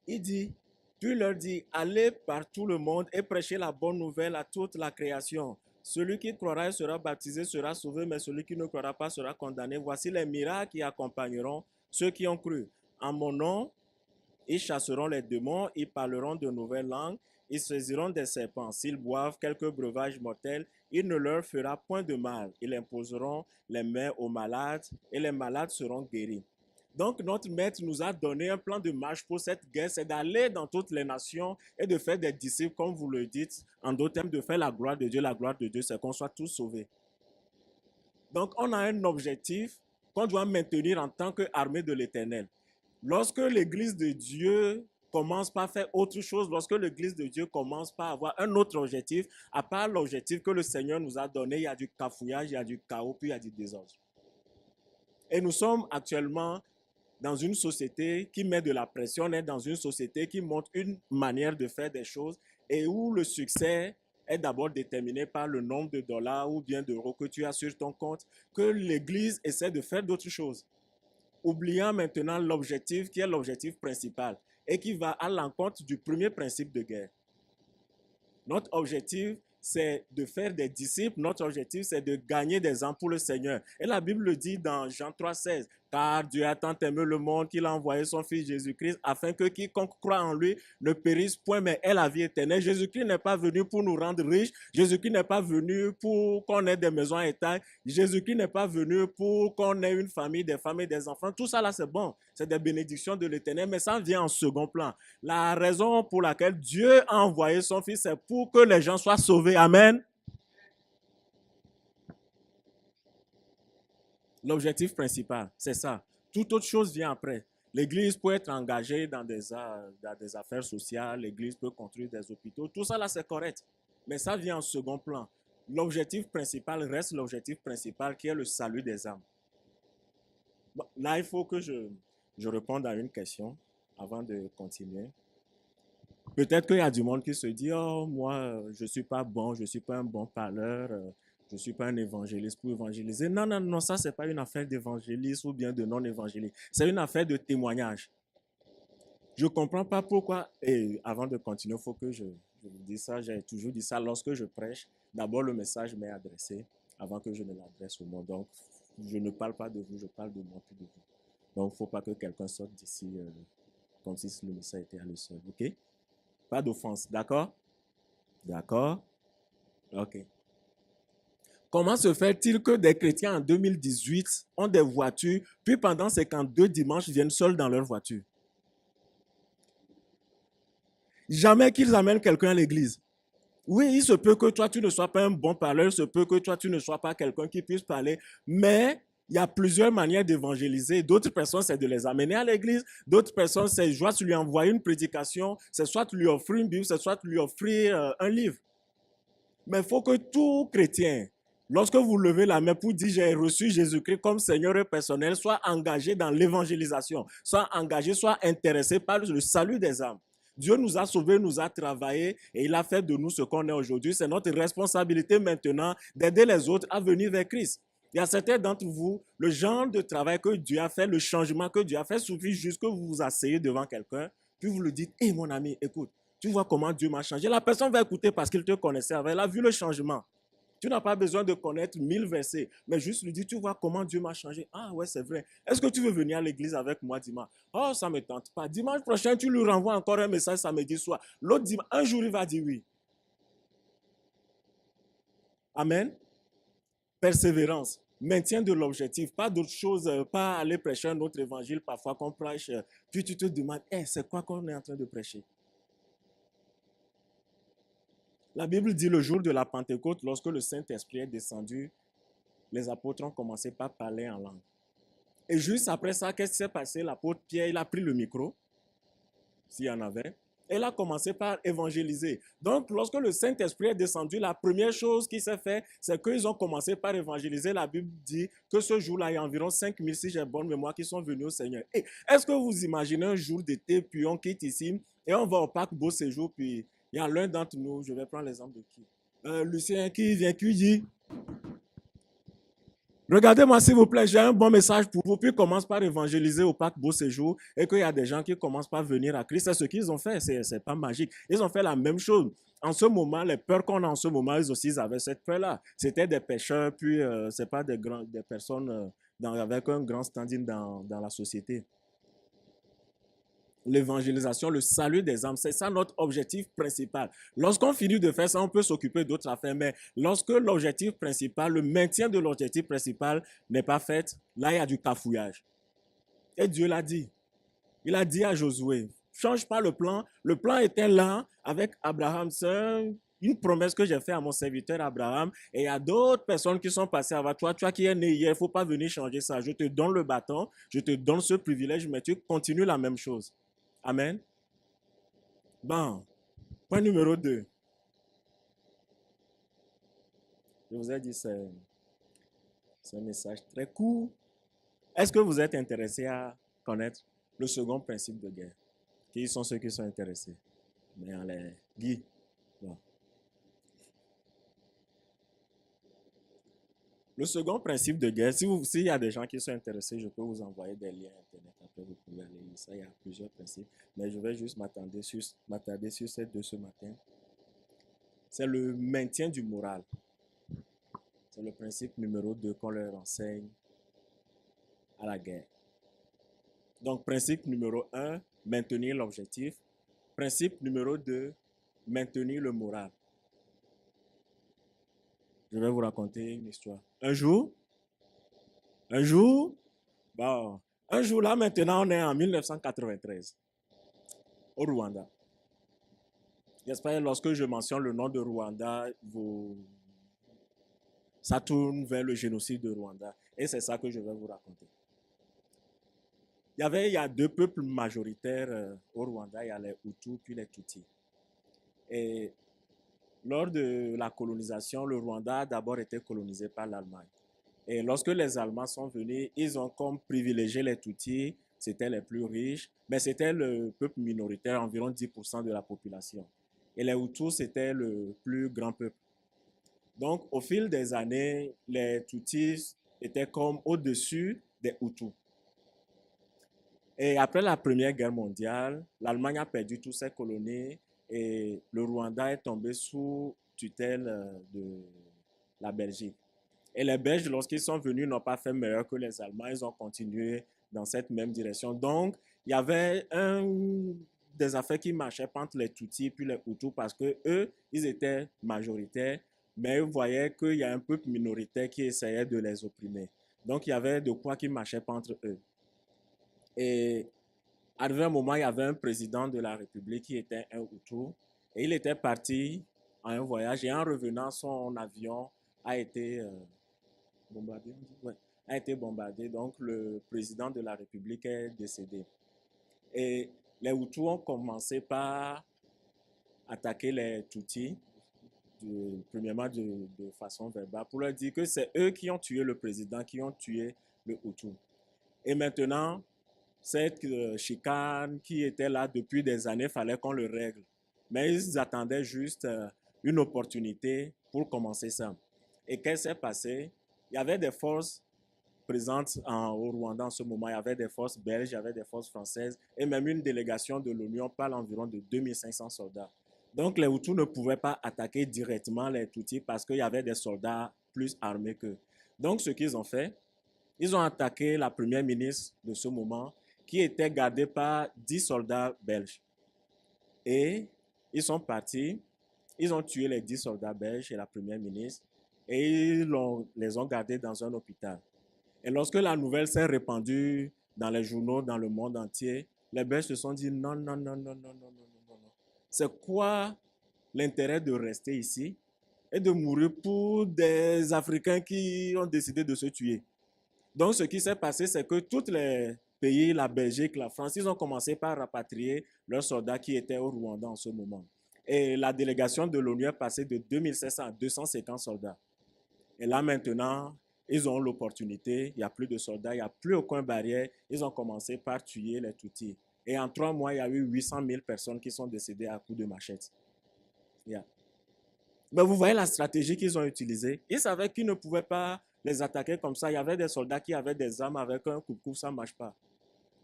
Il dit, puis leur dit, allez par tout le monde et prêchez la bonne nouvelle à toute la création. Celui qui croira et sera baptisé sera sauvé, mais celui qui ne croira pas sera condamné. Voici les miracles qui accompagneront ceux qui ont cru. En mon nom, ils chasseront les démons, ils parleront de nouvelles langues, ils saisiront des serpents. S'ils boivent quelques breuvages mortels, il ne leur fera point de mal. Ils imposeront les mains aux malades et les malades seront guéris. Donc, notre maître nous a donné un plan de marche pour cette guerre, c'est d'aller dans toutes les nations et de faire des disciples, comme vous le dites, en d'autres termes, de faire la gloire de Dieu. La gloire de Dieu, c'est qu'on soit tous sauvés. Donc, on a un objectif qu'on doit maintenir en tant qu'armée de l'Éternel. Lorsque l'Église de Dieu commence par faire autre chose, lorsque l'Église de Dieu commence par avoir un autre objectif, à part l'objectif que le Seigneur nous a donné, il y a du cafouillage, il y a du chaos, puis il y a du désordre. Et nous sommes actuellement dans une société qui met de la pression, on est dans une société qui montre une manière de faire des choses et où le succès est d'abord déterminé par le nombre de dollars ou bien d'euros que tu as sur ton compte, que l'Église essaie de faire d'autres choses, oubliant maintenant l'objectif qui est l'objectif principal et qui va à l'encontre du premier principe de guerre. Notre objectif, c'est de faire des disciples. Notre objectif, c'est de gagner des âmes pour le Seigneur. Et la Bible le dit dans Jean 3,16. Car Dieu a tant aimé le monde qu'il a envoyé son Fils Jésus-Christ afin que quiconque croit en lui ne périsse point, mais ait la vie éternelle. Jésus-Christ n'est pas venu pour nous rendre riches. Jésus-Christ n'est pas venu pour qu'on ait des maisons à étage. Jésus-Christ n'est pas venu pour qu'on ait une famille, des femmes et des enfants. Tout ça là, c'est bon. C'est des bénédictions de l'éternel, mais ça vient en second plan. La raison pour laquelle Dieu a envoyé son Fils, c'est pour que les gens soient sauvés. Amen. L'objectif principal, c'est ça. Toute autre chose vient après. L'Église peut être engagée dans des affaires sociales, l'Église peut construire des hôpitaux, tout ça là c'est correct. Mais ça vient en second plan. L'objectif principal reste l'objectif principal qui est le salut des âmes. Bon, là, il faut que je réponde à une question avant de continuer. Peut-être qu'il y a du monde qui se dit, oh, moi, je ne suis pas bon, je ne suis pas un bon parleur, je ne suis pas un évangéliste pour évangéliser. Non, non, non, ça, ce n'est pas une affaire d'évangéliste ou bien de non-évangéliste. C'est une affaire de témoignage. Je ne comprends pas pourquoi, et avant de continuer, il faut que je vous dise ça, j'ai toujours dit ça, lorsque je prêche, d'abord le message m'est adressé avant que je ne l'adresse au monde. Donc, je ne parle pas de vous, je parle de moi plus de vous. Donc, il ne faut pas que quelqu'un sorte d'ici comme si le message était à lui seul. OK? Pas d'offense, d'accord? D'accord? OK. Comment se fait-il que des chrétiens en 2018 ont des voitures, puis pendant 52 dimanches viennent seuls dans leur voiture? Jamais qu'ils amènent quelqu'un à l'église. Oui, il se peut que toi, tu ne sois pas un bon parleur, il se peut que toi, tu ne sois pas quelqu'un qui puisse parler, mais il y a plusieurs manières d'évangéliser. D'autres personnes, c'est de les amener à l'église. D'autres personnes, c'est soit tu lui envoies une prédication, c'est soit tu lui offres une Bible, c'est soit tu lui offres un livre. Mais il faut que tout chrétien, lorsque vous levez la main pour dire j'ai reçu Jésus-Christ comme Seigneur et personnel, soit engagé dans l'évangélisation, soit engagé, soit intéressé par le salut des âmes. Dieu nous a sauvés, nous a travaillé et il a fait de nous ce qu'on est aujourd'hui. C'est notre responsabilité maintenant d'aider les autres à venir vers Christ. Il y a certains d'entre vous, le genre de travail que Dieu a fait, le changement que Dieu a fait, suffit juste que vous vous asseyez devant quelqu'un, puis vous lui dites, hé mon ami, écoute, tu vois comment Dieu m'a changé. La personne va écouter parce qu'il te connaissait avant, elle a vu le changement. Tu n'as pas besoin de connaître 1000 versets, mais juste lui dire, tu vois comment Dieu m'a changé. Ah ouais, c'est vrai. Est-ce que tu veux venir à l'église avec moi dimanche? Oh, ça ne me tente pas. Dimanche prochain, tu lui renvoies encore un message samedi soir. L'autre dimanche, un jour, il va dire oui. Amen. Persévérance. Maintien de l'objectif. Pas d'autre chose, pas aller prêcher un autre évangile parfois qu'on prêche. Puis tu te demandes, hey, c'est quoi qu'on est en train de prêcher? La Bible dit le jour de la Pentecôte, lorsque le Saint-Esprit est descendu, les apôtres ont commencé par parler en langue. Et juste après ça, qu'est-ce qui s'est passé? L'apôtre Pierre, il a pris le micro, s'il y en avait, et il a commencé par évangéliser. Donc, lorsque le Saint-Esprit est descendu, la première chose qui s'est faite, c'est qu'ils ont commencé par évangéliser. La Bible dit que ce jour-là, il y a environ 5000, si j'ai bonne mémoire, qui sont venus au Seigneur. Et est-ce que vous imaginez un jour d'été, puis on quitte ici, et on va au parc Beau Séjour, puis il y a l'un d'entre nous, je vais prendre l'exemple de qui? Lucien qui vient, qui dit, regardez-moi s'il vous plaît, j'ai un bon message pour vous, puis commence par évangéliser au parc Beau Séjour, et qu'il y a des gens qui commencent par venir à Christ. C'est ce qu'ils ont fait, c'est pas magique. Ils ont fait la même chose. En ce moment, les peurs qu'on a en ce moment, ils aussi avaient cette peur-là. C'était des pécheurs, puis c'est pas des personnes avec un grand standing dans la société. L'évangélisation, le salut des âmes, c'est ça notre objectif principal. Lorsqu'on finit de faire ça, on peut s'occuper d'autres affaires, mais lorsque l'objectif principal, le maintien de l'objectif principal n'est pas fait, là, il y a du cafouillage. Et Dieu l'a dit. Il a dit à Josué, change pas le plan. Le plan était là avec Abraham. C'est une promesse que j'ai faite à mon serviteur Abraham. Et il y a d'autres personnes qui sont passées avant toi. Toi qui es né hier, il ne faut pas venir changer ça. Je te donne le bâton, je te donne ce privilège, mais tu continues la même chose. Amen. Bon, point numéro 2. Je vous ai dit, c'est un message très court. Est-ce que vous êtes intéressé à connaître le second principe de guerre? Qui sont ceux qui sont intéressés? Mais on les Guy. Bon. Le second principe de guerre, s'il y a des gens qui sont intéressés, je peux vous envoyer des liens Internet. Après, vous pouvez aller lire ça. Il y a plusieurs principes. Mais je vais juste m'attarder sur ces deux ce matin. C'est le maintien du moral. C'est le principe numéro 2 qu'on leur enseigne à la guerre. Donc, principe numéro 1, maintenir l'objectif. Principe numéro 2, maintenir le moral. Je vais vous raconter une histoire. Un jour, bon, un jour là, maintenant, on est en 1993, au Rwanda. J'espère que lorsque je mentionne le nom de Rwanda, ça tourne vers le génocide de Rwanda. Et c'est ça que je vais vous raconter. Il y a deux peuples majoritaires au Rwanda. Il y a les Hutus puis les Tutsis. Et lors de la colonisation, le Rwanda a d'abord été colonisé par l'Allemagne. Et lorsque les Allemands sont venus, ils ont comme privilégié les Tutsis, c'était les plus riches, mais c'était le peuple minoritaire, environ 10% de la population. Et les Hutus, c'était le plus grand peuple. Donc, au fil des années, les Tutsis étaient comme au-dessus des Hutus. Et après la Première Guerre mondiale, l'Allemagne a perdu toutes ses colonies et le Rwanda est tombé sous tutelle de la Belgique. Et les Belges, lorsqu'ils sont venus, n'ont pas fait meilleur que les Allemands. Ils ont continué dans cette même direction. Donc, il y avait des affaires qui marchaient entre les Tutsis et les Hutus parce qu'eux, ils étaient majoritaires, mais ils voyaient qu'il y a un peuple minoritaire qui essayait de les opprimer. Donc, il y avait de quoi qui ne marchait pas entre eux. Et arrivé un moment, il y avait un président de la République qui était un Hutu. Et il était parti en un voyage. Et en revenant, son avion a été bombardé. Ouais, a été bombardé. Donc, le président de la République est décédé. Et les Hutus ont commencé par attaquer les Tutsis, premièrement de façon verbale, pour leur dire que c'est eux qui ont tué le président, qui ont tué le Hutu. Et maintenant, cette chicane qui était là depuis des années, il fallait qu'on le règle. Mais ils attendaient juste une opportunité pour commencer ça. Et qu'est-ce qui s'est passé? il y avait des forces présentes au Rwanda en ce moment. Il y avait des forces belges, il y avait des forces françaises et même une délégation de l'ONU. On parle environ de 2500 soldats. Donc les Hutus ne pouvaient pas attaquer directement les Tutsis parce qu'il y avait des soldats plus armés qu'eux. Donc ce qu'ils ont fait, ils ont attaqué la première ministre de ce moment qui était gardée par 10 soldats belges. Et ils sont partis, ils ont tué les 10 soldats belges et la première ministre et les ont gardés dans un hôpital. Et lorsque la nouvelle s'est répandue dans les journaux, dans le monde entier, les Belges se sont dit non, non, non, non, non, non, non, non, non. C'est quoi l'intérêt de rester ici et de mourir pour des Africains qui ont décidé de se tuer? Donc, ce qui s'est passé, c'est que tous les pays, la Belgique, la France, ils ont commencé par rapatrier leurs soldats qui étaient au Rwanda en ce moment. Et la délégation de l'ONU est passée de 2700 à 250 soldats. Et là, maintenant, ils ont l'opportunité, il n'y a plus de soldats, il n'y a plus aucune barrière. Ils ont commencé par tuer les Tutsis. Et en 3 mois, il y a eu 800 000 personnes qui sont décédées à coups de machette. Yeah. Mais vous voyez la stratégie qu'ils ont utilisée. Ils savaient qu'ils ne pouvaient pas les attaquer comme ça. Il y avait des soldats qui avaient des armes avec un coupe-coupe, ça ne marche pas.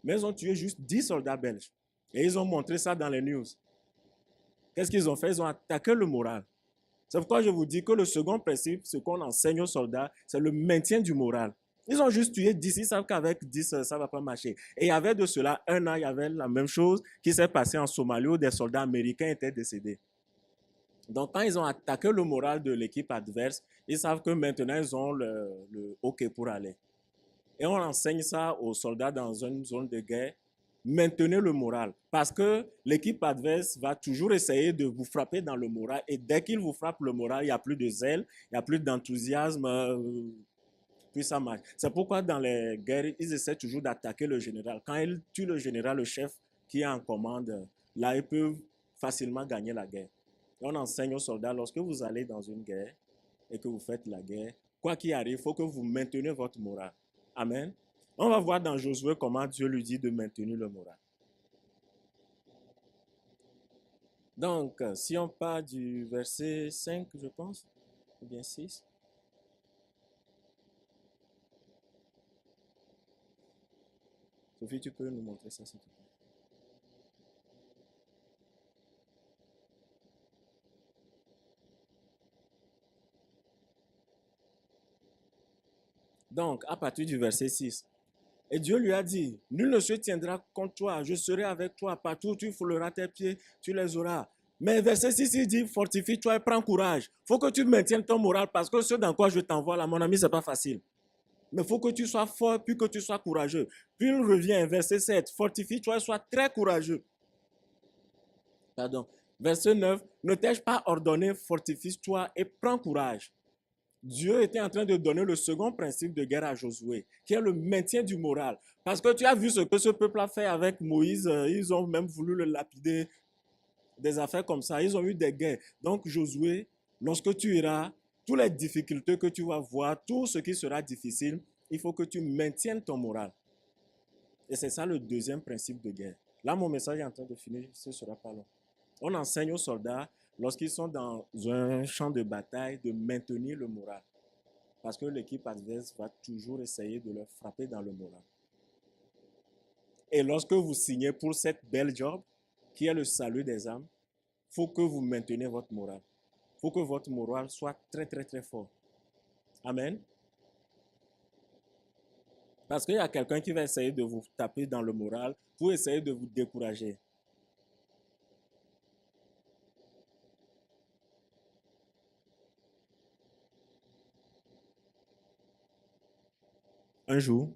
Mais ils ont tué juste 10 soldats belges. Et ils ont montré ça dans les news. Qu'est-ce qu'ils ont fait? Ils ont attaqué le moral. C'est pourquoi je vous dis que le second principe, ce qu'on enseigne aux soldats, c'est le maintien du moral. Ils ont juste tué 10, ils savent qu'avec 10, ça ne va pas marcher. Et il y avait de cela un an, il y avait la même chose qui s'est passée en Somalie où des soldats américains étaient décédés. Donc, quand ils ont attaqué le moral de l'équipe adverse, ils savent que maintenant, ils ont le OK pour aller. Et on enseigne ça aux soldats dans une zone de guerre. Maintenez le moral. Parce que l'équipe adverse va toujours essayer de vous frapper dans le moral. Et dès qu'il vous frappe le moral, il n'y a plus de zèle, il n'y a plus d'enthousiasme. Puis ça marche. C'est pourquoi dans les guerres, ils essaient toujours d'attaquer le général. Quand ils tuent le général, le chef qui est en commande, là, ils peuvent facilement gagner la guerre. Et on enseigne aux soldats, lorsque vous allez dans une guerre et que vous faites la guerre, quoi qu'il arrive, il faut que vous maintenez votre moral. Amen. On va voir dans Josué comment Dieu lui dit de maintenir le moral. Donc, si on part du verset 5, je pense, ou bien 6. Sophie, tu peux nous montrer ça, s'il te plaît. Donc, à partir du verset 6. Et Dieu lui a dit, nul ne se tiendra contre toi, je serai avec toi, partout où tu fouleras tes pieds, tu les auras. Mais verset 6, il dit, fortifie-toi et prends courage. Il faut que tu maintiennes ton moral parce que ce dans quoi je t'envoie là, mon ami, ce n'est pas facile. Mais il faut que tu sois fort, puis que tu sois courageux. Puis il revient, verset 7, fortifie-toi et sois très courageux. Pardon. Verset 9, ne t'ai-je pas ordonné, fortifie-toi et prends courage. Dieu était en train de donner le second principe de guerre à Josué, qui est le maintien du moral. Parce que tu as vu ce que ce peuple a fait avec Moïse, ils ont même voulu le lapider, des affaires comme ça, ils ont eu des guerres. Donc Josué, lorsque tu iras, toutes les difficultés que tu vas voir, tout ce qui sera difficile, il faut que tu maintiennes ton moral. Et c'est ça le deuxième principe de guerre. Là, mon message est en train de finir, ce ne sera pas long. On enseigne aux soldats, lorsqu'ils sont dans un champ de bataille, de maintenir le moral. Parce que l'équipe adverse va toujours essayer de leur frapper dans le moral. Et lorsque vous signez pour cette belle job, qui est le salut des âmes, il faut que vous maintenez votre moral. Il faut que votre moral soit très, très, très fort. Amen. Parce qu'il y a quelqu'un qui va essayer de vous taper dans le moral pour essayer de vous décourager. Un jour,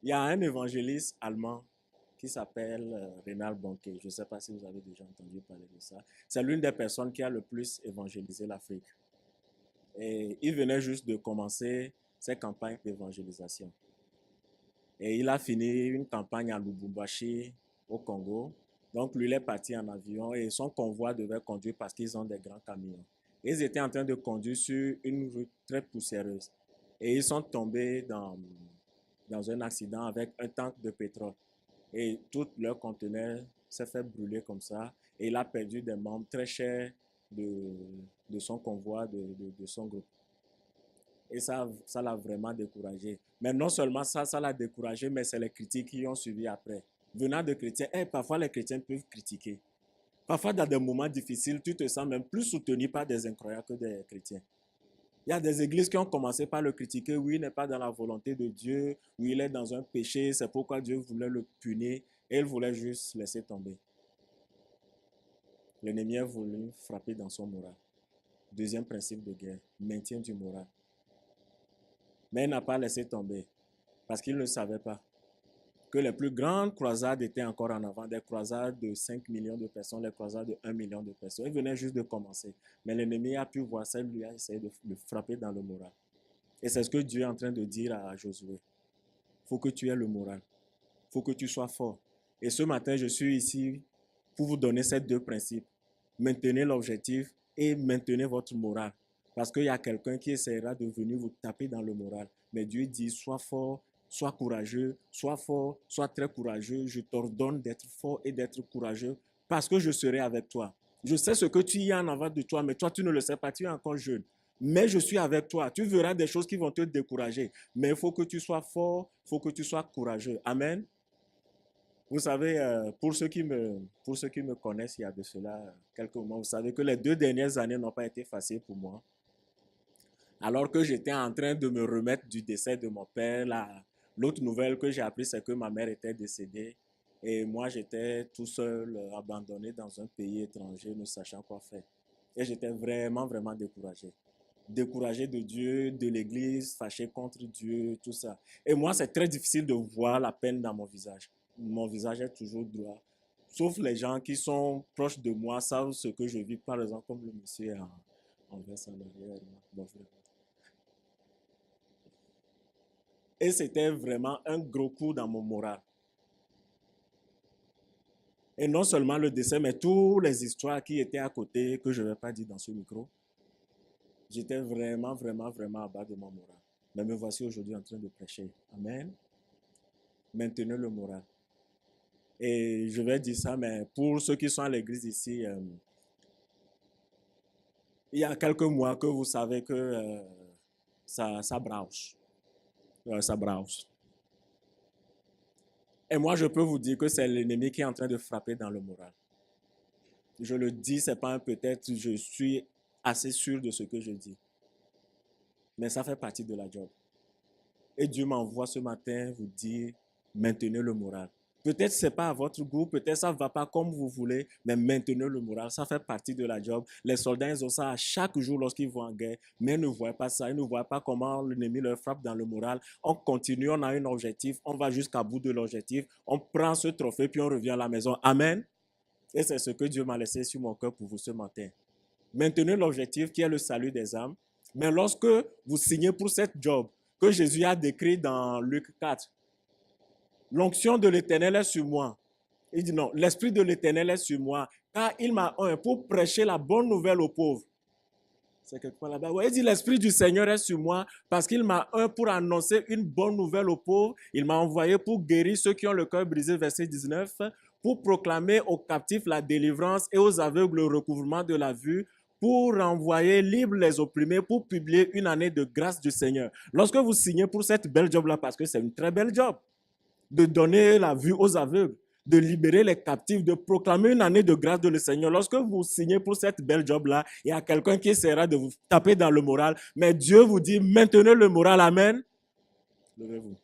il y a un évangéliste allemand qui s'appelle Reinhard Bonnke. Je ne sais pas si vous avez déjà entendu parler de ça. C'est l'une des personnes qui a le plus évangélisé l'Afrique. Et il venait juste de commencer ses campagnes d'évangélisation. Et il a fini une campagne à Lubumbashi, au Congo. Donc, lui, il est parti en avion et son convoi devait conduire parce qu'ils ont des grands camions. Et ils étaient en train de conduire sur une route très poussiéreuse. Et ils sont tombés dans un accident avec un tank de pétrole. Et tout leur conteneur s'est fait brûler comme ça. Et il a perdu des membres très chers de son convoi, de son groupe. Et ça l'a vraiment découragé. Mais non seulement ça l'a découragé, mais c'est les critiques qui ont suivi après. Venant de chrétiens, parfois les chrétiens peuvent critiquer. Parfois, dans des moments difficiles, tu te sens même plus soutenu par des incroyants que des chrétiens. Il y a des églises qui ont commencé par le critiquer. Oui, il n'est pas dans la volonté de Dieu. Oui, il est dans un péché. C'est pourquoi Dieu voulait le punir. Et il voulait juste laisser tomber. L'ennemi a voulu frapper dans son moral. Deuxième principe de guerre, maintien du moral. Mais il n'a pas laissé tomber. Parce qu'il ne savait pas que les plus grandes croisades étaient encore en avant, des croisades de 5 millions de personnes, les croisades de 1 million de personnes. Il venait juste de commencer. Mais l'ennemi a pu voir ça, il lui a essayé de le frapper dans le moral. Et c'est ce que Dieu est en train de dire à Josué. Il faut que tu aies le moral. Il faut que tu sois fort. Et ce matin, je suis ici pour vous donner ces deux principes. Maintenez l'objectif et maintenez votre moral. Parce qu'il y a quelqu'un qui essaiera de venir vous taper dans le moral. Mais Dieu dit, sois fort, sois courageux, sois fort, sois très courageux. Je t'ordonne d'être fort et d'être courageux parce que je serai avec toi. Je sais ce que tu y as en avant de toi, mais toi, tu ne le sais pas, tu es encore jeune. Mais je suis avec toi. Tu verras des choses qui vont te décourager. Mais il faut que tu sois fort, il faut que tu sois courageux. Amen. Vous savez, pour ceux qui me connaissent il y a de cela quelques mois, vous savez que les 2 dernières années n'ont pas été faciles pour moi. Alors que j'étais en train de me remettre du décès de mon père, l'autre nouvelle que j'ai appris, c'est que ma mère était décédée. Et moi, j'étais tout seul, abandonné dans un pays étranger, ne sachant quoi faire. Et j'étais vraiment, vraiment découragé. Découragé de Dieu, de l'Église, fâché contre Dieu, tout ça. Et moi, c'est très difficile de voir la peine dans mon visage. Mon visage est toujours droit. Sauf les gens qui sont proches de moi savent ce que je vis, par exemple, comme le monsieur en veste en arrière. Bon, et c'était vraiment un gros coup dans mon moral. Et non seulement le décès, mais toutes les histoires qui étaient à côté, que je ne vais pas dire dans ce micro. J'étais vraiment, vraiment, vraiment à bas de mon moral. Mais me voici aujourd'hui en train de prêcher. Amen. Maintenez le moral. Et je vais dire ça, mais pour ceux qui sont à l'église ici, il y a quelques mois que vous savez que ça browse. Ça browse. Et moi, je peux vous dire que c'est l'ennemi qui est en train de frapper dans le moral. Je le dis, c'est pas un peut-être, je suis assez sûr de ce que je dis. Mais ça fait partie de la job. Et Dieu m'envoie ce matin vous dire, maintenez le moral. Peut-être ce n'est pas à votre goût, peut-être ça ne va pas comme vous voulez, mais maintenez le moral. Ça fait partie de la job. Les soldats, ils ont ça à chaque jour lorsqu'ils vont en guerre, mais ils ne voient pas ça. Ils ne voient pas comment l'ennemi leur frappe dans le moral. On continue, on a un objectif, on va jusqu'à bout de l'objectif, on prend ce trophée, puis on revient à la maison. Amen. Et c'est ce que Dieu m'a laissé sur mon cœur pour vous ce matin. Maintenez l'objectif qui est le salut des âmes. Mais lorsque vous signez pour cette job que Jésus a décrit dans Luc 4, l'onction de l'Éternel est sur moi. Il dit non, l'Esprit de l'Éternel est sur moi, car il m'a oint pour prêcher la bonne nouvelle aux pauvres. C'est quelque part là-bas. Ouais, il dit l'Esprit du Seigneur est sur moi parce qu'il m'a oint pour annoncer une bonne nouvelle aux pauvres. Il m'a envoyé pour guérir ceux qui ont le cœur brisé, verset 19, pour proclamer aux captifs la délivrance et aux aveugles le recouvrement de la vue, pour renvoyer libres les opprimés, pour publier une année de grâce du Seigneur. Lorsque vous signez pour cette belle job-là, parce que c'est une très belle job, de donner la vue aux aveugles, de libérer les captifs, de proclamer une année de grâce de le Seigneur. Lorsque vous signez pour cette belle job-là, il y a quelqu'un qui essaiera de vous taper dans le moral, mais Dieu vous dit, maintenez le moral, amen. Levez-vous.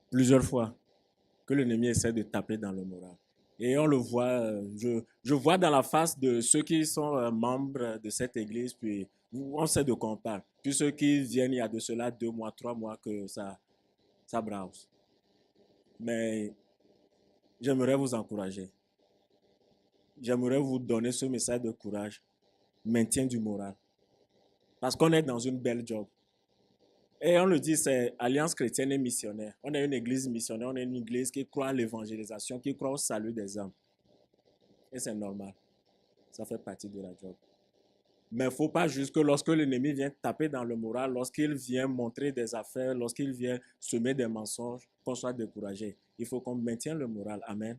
Plusieurs fois que l'ennemi essaie de taper dans le moral. Et on le voit, je vois dans la face de ceux qui sont membres de cette église, puis on sait de quoi on parle. Puis ceux qui viennent il y a de cela 2 mois, 3 mois que ça browse. Mais j'aimerais vous encourager. J'aimerais vous donner ce message de courage, maintien du moral. Parce qu'on est dans une belle job. Et on le dit, c'est Alliance chrétienne et missionnaire. On est une église missionnaire, on est une église qui croit à l'évangélisation, qui croit au salut des âmes. Et c'est normal. Ça fait partie de la job. Mais il ne faut pas juste que lorsque l'ennemi vient taper dans le moral, lorsqu'il vient montrer des affaires, lorsqu'il vient semer des mensonges, qu'on soit découragé. Il faut qu'on maintienne le moral. Amen.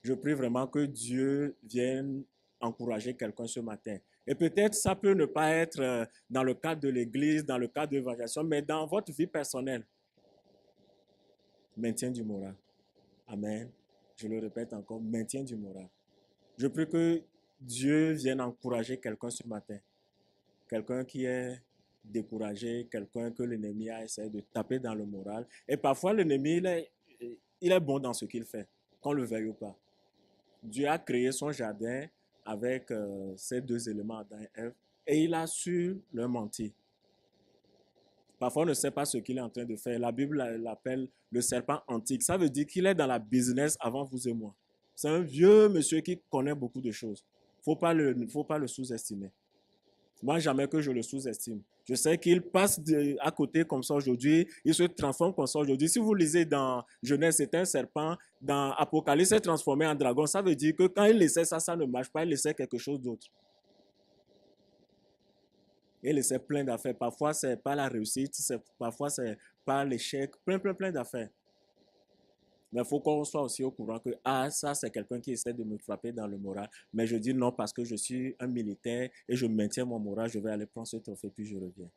Je prie vraiment que Dieu vienne encourager quelqu'un ce matin. Et peut-être ça peut ne pas être dans le cadre de l'église, dans le cadre de l'évangélisation, mais dans votre vie personnelle. Maintien du moral. Amen. Je le répète encore, maintien du moral. Je prie que Dieu vienne encourager quelqu'un ce matin. Quelqu'un qui est découragé, quelqu'un que l'ennemi a essayé de taper dans le moral. Et parfois, l'ennemi, il est bon dans ce qu'il fait, qu'on le veuille ou pas. Dieu a créé son jardin avec ces deux éléments, Adam et Ève, et il a su leur mentir. Parfois, on ne sait pas ce qu'il est en train de faire. La Bible l'appelle le serpent antique. Ça veut dire qu'il est dans la business avant vous et moi. C'est un vieux monsieur qui connaît beaucoup de choses. Il ne faut pas le sous-estimer. Moi, jamais que je le sous-estime. Je sais qu'il passe à côté comme ça aujourd'hui. Il se transforme comme ça aujourd'hui. Si vous lisez dans Genèse, c'est un serpent. Dans Apocalypse, il s'est transformé en dragon. Ça veut dire que quand il essaie ça, ça ne marche pas. Il essaie quelque chose d'autre. Il essaie plein d'affaires. Parfois, ce n'est pas la réussite. Parfois, ce n'est pas l'échec. Plein d'affaires. Mais il faut qu'on soit aussi au courant que ça, c'est quelqu'un qui essaie de me frapper dans le moral. Mais je dis non parce que je suis un militaire et je maintiens mon moral. Je vais aller prendre ce trophée puis je reviens.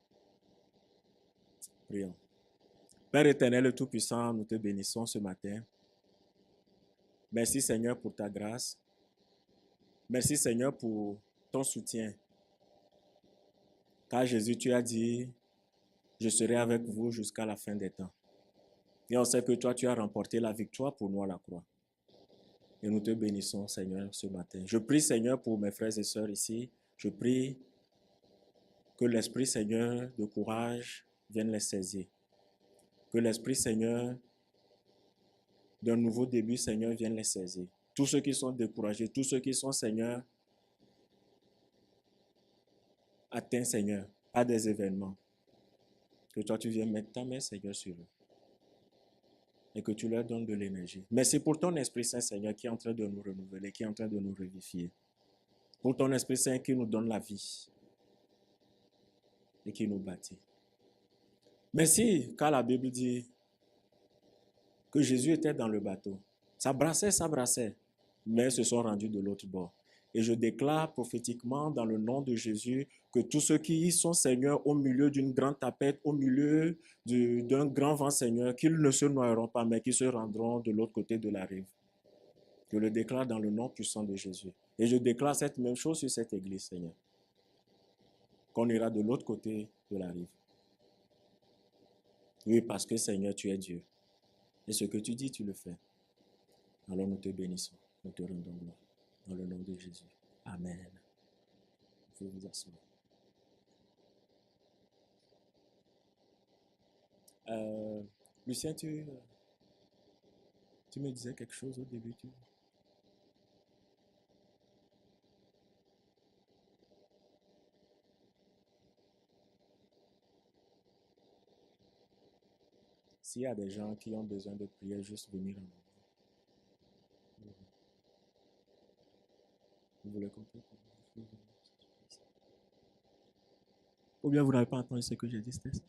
Prions. Père éternel et tout-puissant, nous te bénissons ce matin. Merci Seigneur pour ta grâce. Merci Seigneur pour ton soutien. Car Jésus, tu as dit, je serai avec vous jusqu'à la fin des temps. Et on sait que toi, tu as remporté la victoire pour nous à la croix. Et nous te bénissons, Seigneur, ce matin. Je prie, Seigneur, pour mes frères et sœurs ici. Je prie que l'Esprit, Seigneur, de courage vienne les saisir. Que l'Esprit, Seigneur, d'un nouveau début, Seigneur, vienne les saisir. Tous ceux qui sont découragés, tous ceux qui sont, Seigneur, atteints, Seigneur, par des événements. Que toi, tu viennes mettre ta main, Seigneur, sur eux. Et que tu leur donnes de l'énergie. Merci pour ton Esprit Saint, Seigneur, qui est en train de nous renouveler, qui est en train de nous revivifier. Pour ton Esprit Saint qui nous donne la vie et qui nous bâtit. Merci, car la Bible dit que Jésus était dans le bateau. Ça brassait, mais ils se sont rendus de l'autre bord. Et je déclare prophétiquement dans le nom de Jésus que tous ceux qui y sont, Seigneur, au milieu d'une grande tempête, au milieu d'un grand vent, Seigneur, qu'ils ne se noieront pas, mais qu'ils se rendront de l'autre côté de la rive. Je le déclare dans le nom puissant de Jésus. Et je déclare cette même chose sur cette église, Seigneur. Qu'on ira de l'autre côté de la rive. Oui, parce que, Seigneur, tu es Dieu. Et ce que tu dis, tu le fais. Alors nous te bénissons. Nous te rendons gloire. Dans le nom de Jésus. Amen. Vous pouvez vous asseoir. Lucien, tu me disais quelque chose au début. S'il y a des gens qui ont besoin de prière, juste venir en moi. Vous voulez comprendre? Ou bien vous n'avez pas entendu ce que j'ai dit, c'était ça?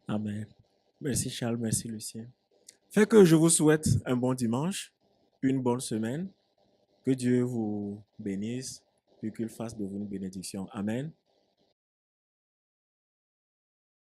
Amen. Merci Charles, merci Lucien. Fait que je vous souhaite un bon dimanche, une bonne semaine. Que Dieu vous bénisse et qu'il fasse de vous une bénédiction. Amen.